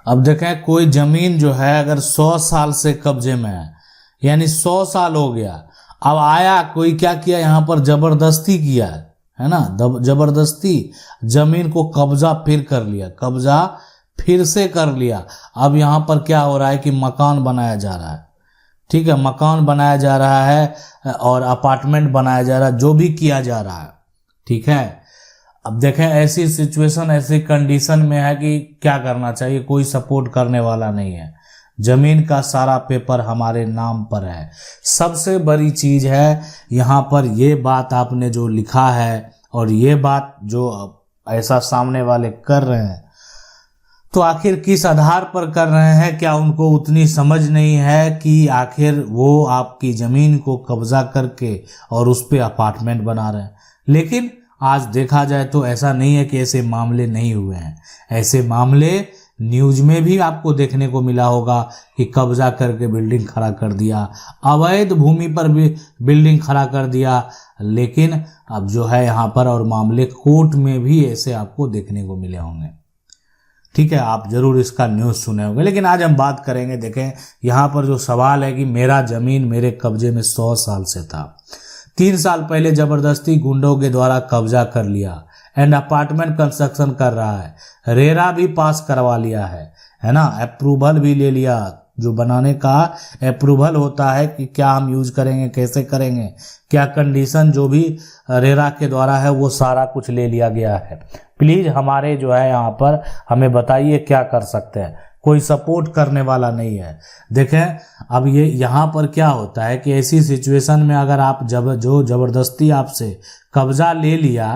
अब देखें कोई जमीन जो है अगर 100 साल से कब्जे में है, यानी 100 साल हो गया, अब आया कोई क्या किया यहाँ पर जबरदस्ती किया है ना, जबरदस्ती जमीन को कब्जा फिर कर लिया, कब्जा फिर से कर लिया। अब यहाँ पर क्या हो रहा है कि मकान बनाया जा रहा है, ठीक है, मकान बनाया जा रहा है और अपार्टमेंट बनाया जा रहा है, जो भी किया जा रहा है, ठीक है। अब देखें ऐसी सिचुएशन, ऐसी कंडीशन में है कि क्या करना चाहिए, कोई सपोर्ट करने वाला नहीं है, जमीन का सारा पेपर हमारे नाम पर है। सबसे बड़ी चीज है यहाँ पर ये बात आपने जो लिखा है और ये बात जो ऐसा सामने वाले कर रहे हैं, तो आखिर किस आधार पर कर रहे हैं? क्या उनको उतनी समझ नहीं है कि आखिर वो आपकी जमीन को कब्जा करके और उस पे अपार्टमेंट बना रहे हैं? लेकिन आज देखा जाए तो ऐसा नहीं है कि ऐसे मामले नहीं हुए हैं, ऐसे मामले न्यूज में भी आपको देखने को मिला होगा कि कब्जा करके बिल्डिंग खड़ा कर दिया, अवैध भूमि पर भी बिल्डिंग खड़ा कर दिया। लेकिन अब जो है यहाँ पर और मामले कोर्ट में भी ऐसे आपको देखने को मिले होंगे, ठीक है, आप जरूर इसका न्यूज़ सुने होंगे। लेकिन आज हम बात करेंगे, देखें यहाँ पर जो सवाल है कि मेरा जमीन मेरे कब्जे में 100 साल से था, 3 साल पहले जबरदस्ती गुंडों के द्वारा कब्जा कर लिया एंड अपार्टमेंट कंस्ट्रक्शन कर रहा है, रेरा भी पास करवा लिया है ना, अप्रूवल भी ले लिया, जो बनाने का अप्रूवल होता है कि क्या हम यूज करेंगे, कैसे करेंगे, क्या कंडीशन जो भी रेरा के द्वारा है वो सारा कुछ ले लिया गया है। प्लीज हमारे जो है यहाँ पर हमें बताइए क्या कर सकते हैं, कोई सपोर्ट करने वाला नहीं है। देखें अब ये यहाँ पर क्या होता है कि ऐसी सिचुएशन में अगर आप जो जबरदस्ती आपसे कब्जा ले लिया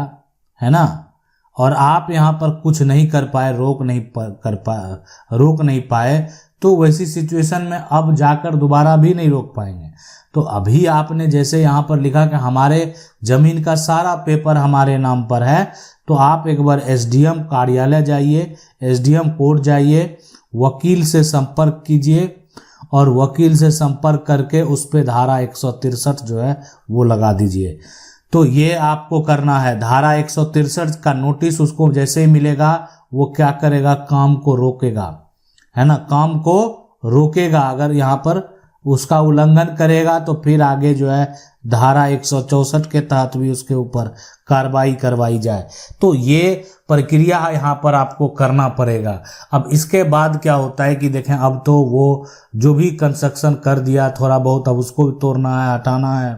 है ना, और आप यहाँ पर कुछ नहीं कर पाए, रोक नहीं पाए, तो वैसी सिचुएशन में अब जाकर दोबारा भी नहीं रोक पाएंगे। तो अभी आपने जैसे यहाँ पर लिखा कि हमारे जमीन का सारा पेपर हमारे नाम पर है, तो आप एक बार एसडीएम कार्यालय जाइए, एसडीएम कोर्ट जाइए, वकील से संपर्क कीजिए और वकील से संपर्क करके उस पे धारा 163 जो है वो लगा दीजिए। तो ये आपको करना है, धारा 163 का नोटिस उसको जैसे ही मिलेगा वो क्या करेगा, काम को रोकेगा, है ना, काम को रोकेगा। अगर यहाँ पर उसका उल्लंघन करेगा तो फिर आगे जो है धारा 164 के तहत भी उसके ऊपर कार्रवाई करवाई जाए। तो ये प्रक्रिया यहाँ पर आपको करना पड़ेगा। अब इसके बाद क्या होता है कि देखें अब तो वो जो भी कंस्ट्रक्शन कर दिया थोड़ा बहुत, अब उसको भी तोड़ना है, हटाना है,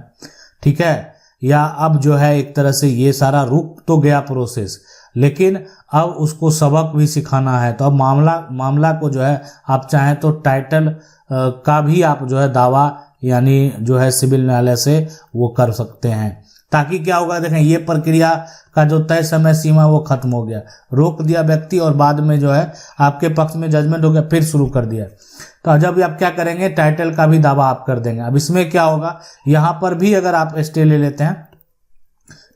ठीक है, या अब जो है एक तरह से ये सारा रुक तो गया प्रोसेस, लेकिन अब उसको सबक भी सिखाना है। तो अब मामला को जो है आप चाहें तो टाइटल का भी आप जो है दावा यानी जो है सिविल न्यायालय से वो कर सकते हैं, ताकि क्या होगा, देखें ये प्रक्रिया का जो तय समय सीमा वो खत्म हो गया, रोक दिया व्यक्ति और बाद में जो है आपके पक्ष में जजमेंट हो गया फिर शुरू कर दिया। तो जब आप क्या करेंगे, टाइटल का भी दावा आप कर देंगे। अब इसमें क्या होगा, यहाँ पर भी अगर आप स्टे ले लेते हैं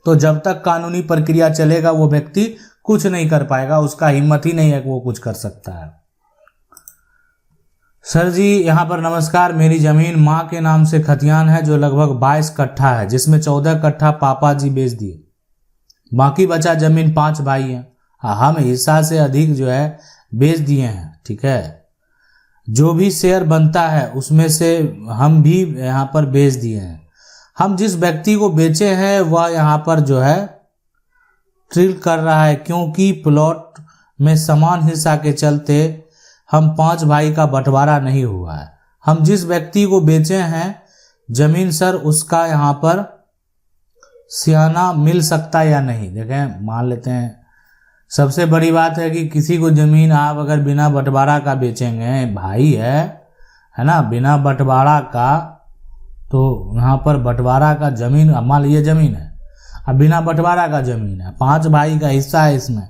तो जब तक कानूनी प्रक्रिया चलेगा वो व्यक्ति कुछ नहीं कर पाएगा, उसका हिम्मत ही नहीं है कि वो कुछ कर सकता है। सर जी यहाँ पर नमस्कार, मेरी जमीन माँ के नाम से खतियान है जो लगभग 22 कट्ठा है, जिसमें 14 कट्ठा पापा जी बेच दिए, बाकी बचा जमीन 5 भाई हैं, हम हिस्सा से अधिक जो है बेच दिए हैं, ठीक है, जो भी शेयर बनता है उसमें से हम भी यहाँ पर बेच दिए हैं। हम जिस व्यक्ति को बेचे हैं वह यहाँ पर जो है ट्रिल कर रहा है, क्योंकि प्लॉट में समान हिस्सा के चलते हम 5 भाई का बंटवारा नहीं हुआ है। हम जिस व्यक्ति को बेचे हैं जमीन सर उसका यहाँ पर सियाना मिल सकता या नहीं। देखें मान लेते हैं, सबसे बड़ी बात है कि किसी को जमीन आप अगर बिना बंटवारा का बेचेंगे, भाई है ना, बिना बंटवारा का, तो यहाँ पर बंटवारा का जमीन, मान लीजिए जमीन है, अब बिना बंटवारा का जमीन है, 5 भाई का हिस्सा है इसमें,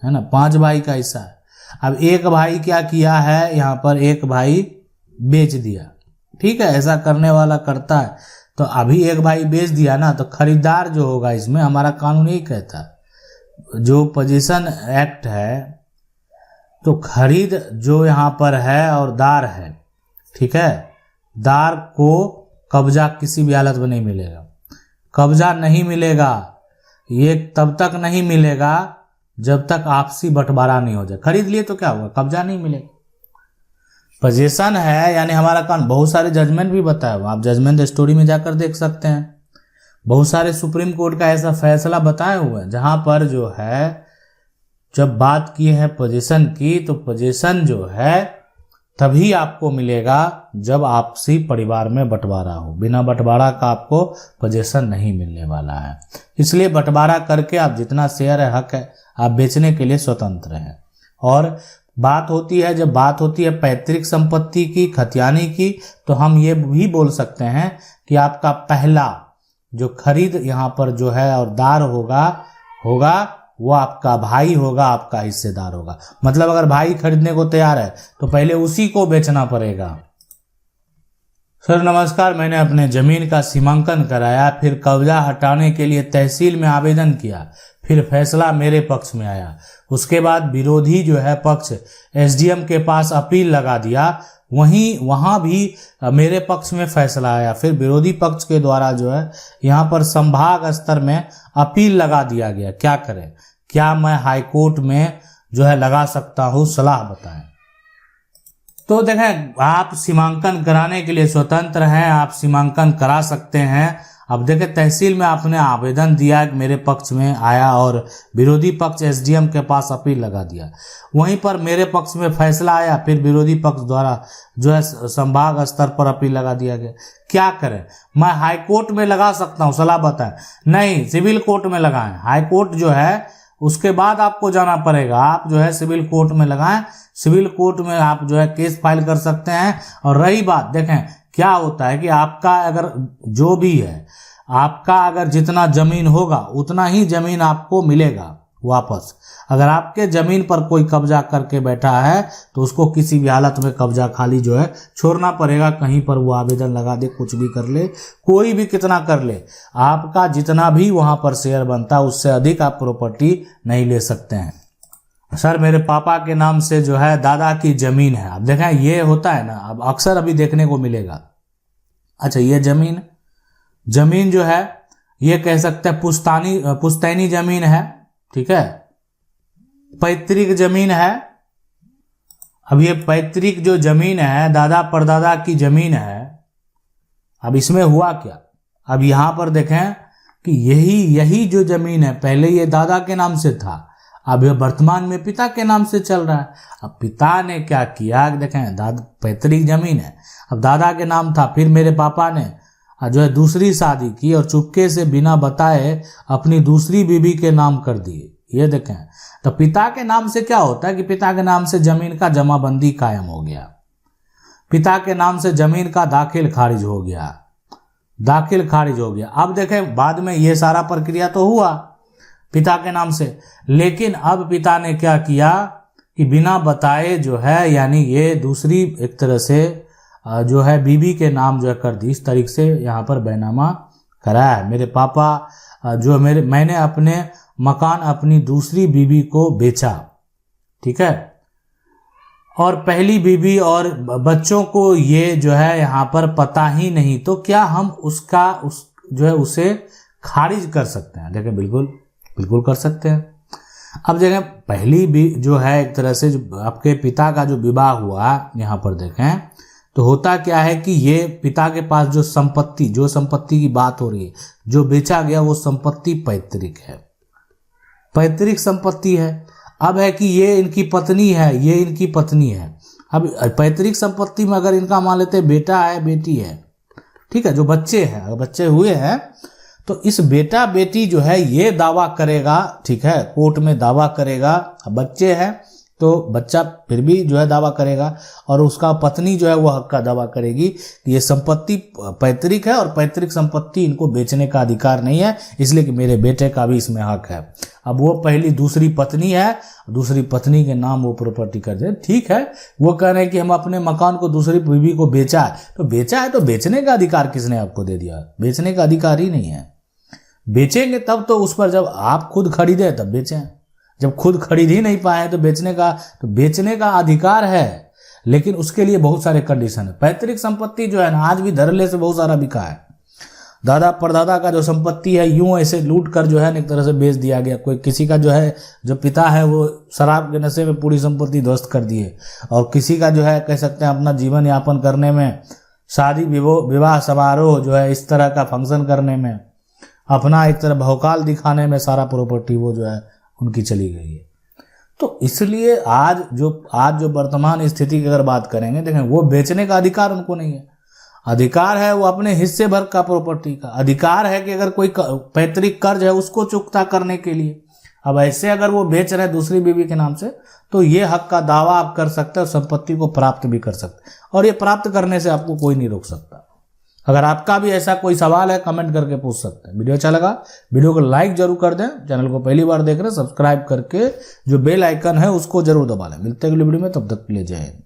है ना, 5 भाई का हिस्सा है। अब एक भाई क्या किया है, यहाँ पर एक भाई बेच दिया, ठीक है, ऐसा करने वाला करता है। तो अभी एक भाई बेच दिया ना, तो खरीदार जो होगा, इसमें हमारा कानून यही कहता है, जो पोजीशन एक्ट है, तो खरीद जो यहाँ पर है और दार है, ठीक है, दार को कब्जा किसी भी हालत में नहीं मिलेगा, कब्जा नहीं मिलेगा, ये तब तक नहीं मिलेगा जब तक आपसी बंटवारा नहीं हो जाए। खरीद लिए तो क्या होगा, कब्जा नहीं मिलेगा, पोजीशन है यानी हमारा कानून, बहुत सारे जजमेंट भी बताया हुआ, आप जजमेंट स्टोरी में जाकर देख सकते हैं। बहुत सारे सुप्रीम कोर्ट का ऐसा फैसला बताया हुआ है जहां पर जो है जब बात की है पोजीशन की, तो पोजीशन जो है तभी आपको मिलेगा जब आपसी परिवार में बंटवारा हो। बिना बंटवारा का आपको पोजीशन नहीं मिलने वाला है। इसलिए बंटवारा करके आप जितना शेयर है, हक है, आप बेचने के लिए स्वतंत्र हैं। और बात होती है, जब बात होती है पैतृक संपत्ति की, खतियानी की, तो हम ये भी बोल सकते हैं कि आपका पहला जो खरीद यहाँ पर जो है और दार होगा वो आपका भाई होगा, आपका हिस्सेदार होगा। मतलब अगर भाई खरीदने को तैयार है तो पहले उसी को बेचना पड़ेगा। सर नमस्कार, मैंने अपने जमीन का सीमांकन कराया, फिर कब्जा हटाने के लिए तहसील में आवेदन किया, फिर फैसला मेरे पक्ष में आया। उसके बाद विरोधी जो है पक्ष एसडीएम के पास अपील लगा दिया, वहां भी मेरे पक्ष में फैसला आया। फिर विरोधी पक्ष के द्वारा जो है यहाँ पर संभाग स्तर में अपील लगा दिया गया। क्या करें? क्या मैं हाईकोर्ट में जो है लगा सकता हूँ? सलाह बताएं। तो देखें, आप सीमांकन कराने के लिए स्वतंत्र हैं, आप सीमांकन करा सकते हैं। अब देखें, तहसील में आपने आवेदन दिया, मेरे पक्ष में आया और विरोधी पक्ष एसडीएम के पास अपील लगा दिया। वहीं पर मेरे पक्ष में फैसला आया, फिर विरोधी पक्ष द्वारा जो है संभाग स्तर पर अपील लगा दिया गया। क्या करें? मैं हाई कोर्ट में लगा सकता हूँ, सलाह बताएं। नहीं, सिविल कोर्ट में लगाएं। हाई कोर्ट जो है उसके बाद आपको जाना पड़ेगा, आप जो है सिविल कोर्ट में लगाएं। सिविल कोर्ट में आप जो है केस फाइल कर सकते हैं। और रही बात, देखें क्या होता है कि आपका अगर जो भी है, आपका अगर जितना जमीन होगा उतना ही जमीन आपको मिलेगा वापस। अगर आपके जमीन पर कोई कब्जा करके बैठा है तो उसको किसी भी हालत में कब्जा खाली जो है छोड़ना पड़ेगा। कहीं पर वो आवेदन लगा दे, कुछ भी कर ले, कोई भी कितना कर ले, आपका जितना भी वहां पर शेयर बनता है उससे अधिक आप प्रॉपर्टी नहीं ले सकते हैं। सर मेरे पापा के नाम से जो है दादा की जमीन है। अब देखें, ये होता है ना, अब अक्सर अभी देखने को मिलेगा। अच्छा, ये जमीन जो है ये कह सकते हैं पुश्तैनी जमीन है, ठीक है, पैतृक जमीन है। अब ये पैतृक जो जमीन है, दादा परदादा की जमीन है। अब इसमें हुआ क्या? अब यहां पर देखें कि यही जो जमीन है, पहले ये दादा के नाम से था, अब यह वर्तमान में पिता के नाम से चल रहा है। अब पिता ने क्या किया, देखें, पैतृक जमीन है, अब दादा के नाम था, फिर मेरे पापा ने जो है दूसरी शादी की और चुपके से बिना बताए अपनी दूसरी बीवी के नाम कर दिए। ये देखें, तो पिता के नाम से क्या होता है कि पिता के नाम से जमीन का जमाबंदी कायम हो गया, पिता के नाम से जमीन का दाखिल खारिज हो गया। अब देखें, बाद में ये सारा प्रक्रिया तो हुआ पिता के नाम से, लेकिन अब पिता ने क्या किया कि बिना बताए जो है, यानी ये दूसरी एक तरह से जो है बीबी के नाम जो है कर दी। इस तरीके से यहाँ पर बैनामा कराया है। मेरे पापा जो मैंने अपने मकान अपनी दूसरी बीबी को बेचा, ठीक है, और पहली बीबी और बच्चों को ये जो है यहाँ पर पता ही नहीं, तो क्या हम उसे खारिज कर सकते हैं? देखें, बिल्कुल कर सकते हैं। अब देखें, पहली भी जो है एक तरह से जो आपके पिता का जो विवाह हुआ, यहाँ पर देखें तो होता क्या है कि ये पिता के पास जो संपत्ति की बात हो रही है, जो बेचा गया वो संपत्ति पैतृक है, पैतृक संपत्ति है। अब है कि ये इनकी पत्नी है, ये इनकी पत्नी है। अब पैतृक संपत्ति में अगर इनका मान लेते बेटा है, बेटी है, ठीक है, जो बच्चे हैं, अगर बच्चे हुए हैं तो इस बेटा बेटी जो है ये दावा करेगा, ठीक है, कोर्ट में दावा करेगा। बच्चे हैं तो बच्चा फिर भी जो है दावा करेगा, और उसका पत्नी जो है वो हक का दावा करेगी कि ये संपत्ति पैतृक है और पैतृक संपत्ति इनको बेचने का अधिकार नहीं है, इसलिए कि मेरे बेटे का भी इसमें हक है। अब वो पहली दूसरी पत्नी है, दूसरी पत्नी के नाम वो प्रॉपर्टी कर दे, ठीक है। वो कह रहे हैं कि हम अपने मकान को दूसरी बीवी को बेचा है, तो बेचने का अधिकार किसने आपको दे दिया? बेचने का अधिकार ही नहीं है। बेचेंगे तब तो उस पर, जब आप खुद खरीदे तब बेचें, जब खुद खरीद ही नहीं पाए तो बेचने का अधिकार है, लेकिन उसके लिए बहुत सारे कंडीशन है। पैतृक संपत्ति जो है ना, आज भी धड़ल्ले से बहुत सारा बिका है। दादा परदादा का जो संपत्ति है यूं ऐसे लूट कर जो है एक तरह से बेच दिया गया। कोई किसी का जो है जो पिता है वो शराब के नशे में पूरी संपत्ति ध्वस्त कर दिए, और किसी का जो है कह सकते हैं अपना जीवन यापन करने में, शादी विवाह समारोह जो है इस तरह का फंक्शन करने में, अपना एक तरह भौकाल दिखाने में सारा प्रॉपर्टी वो जो है उनकी चली गई है। तो इसलिए आज जो वर्तमान स्थिति की अगर बात करेंगे, देखें वो बेचने का अधिकार उनको नहीं है। अधिकार है वो अपने हिस्से भर का प्रॉपर्टी का अधिकार है कि अगर कोई पैतृक कर्ज है उसको चुकता करने के लिए। अब ऐसे अगर वो बेच रहे हैं दूसरी बीवी के नाम से, तो ये हक का दावा आप कर सकते हैं और संपत्ति को प्राप्त भी कर सकते हैं, और ये प्राप्त करने से आपको कोई नहीं रोक सकता। अगर आपका भी ऐसा कोई सवाल है कमेंट करके पूछ सकते हैं। वीडियो अच्छा लगा वीडियो को लाइक जरूर कर दें, चैनल को पहली बार देख रहे हैं सब्सक्राइब करके जो बेल आइकन है उसको जरूर दबा लें। मिलते हैं अगली वीडियो में, तब तक के लिए जय हिंद।